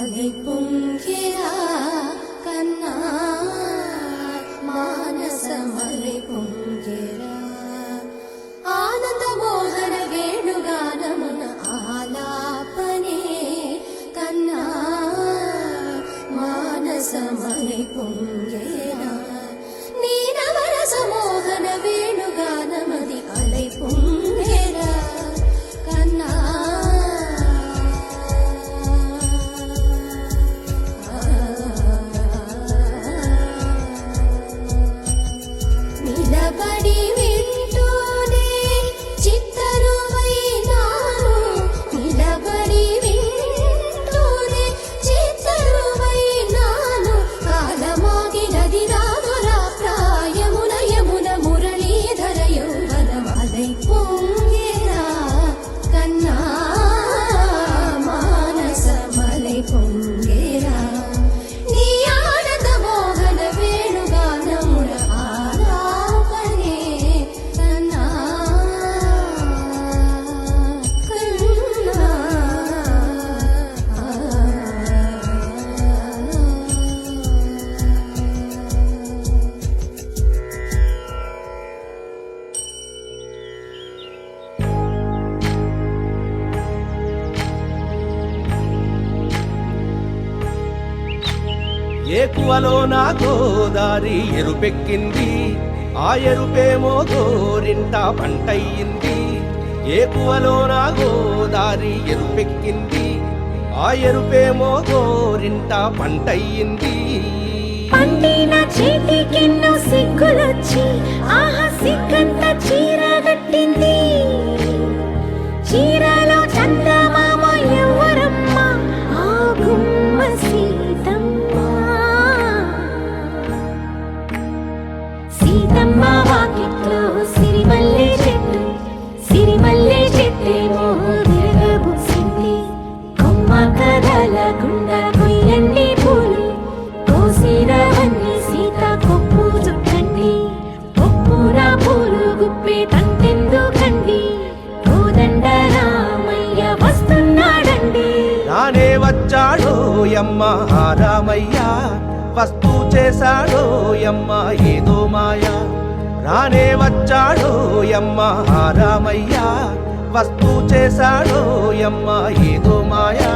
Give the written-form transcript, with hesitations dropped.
అలై పొంగెరా కన్నా మానసమలై పొంగెరా ఆనంద మోహన వేణుగానమున ఆలాపనే కన్నా మానసమలై పొంగెరా నీనవరస మోహన వేణుగానమది అలై పొంగెరా కన్నా నిలబడి వింటూనే చిత్తరువైనాను నిలబడి వింటూనే చిత్తరువైనాను కాలమాగినది రాదురా ప్రాయమున యమున మురళీధర యౌవనమలై పొంగెరా కన్నా మానసమలై పొంగెరా నీ ఆనంద మోహన వేణుగానమున ఆలాపనే కన్నా కన్నా ఏకువలో నా గోదారి ఎరుపెక్కింది ఆ ఎరుపేమో గోరింట పంటయ్యింది ఏకువలో నా గోదారి ఎరుపెక్కింది ఆ ఎరుపేమో గోరింట పంటయ్యింది పండిన చేతికెన్నో సిగ్గులొచ్చి ఆహా సిగ్గంత చీరగట్టింది చీరలో చందమామ ఎవరమ్మ ఆ గుమ్మ సీతమ్మ సీతమ్మ వాకిట్లో సిరిమల్లె చెట్టేమో విరగబూసింది కొమ్మ కదలకుండా కొయ్యండి పూలు కోసిరవన్నీ సీత కొప్పు చుట్టండి కొప్పున పూలు గుప్పే తంతెందుకండి కోదండ రామయ్య వస్తున్నాడండి రానే వచ్చాడో యమ్మ రామయ్య వస్తూ చేశాడో యమ్మ ఏదో మాయ రానే వచ్చాడో యమ్మ రామయ్య వస్తూ చేశాడో యమ్మ ఏదో మాయా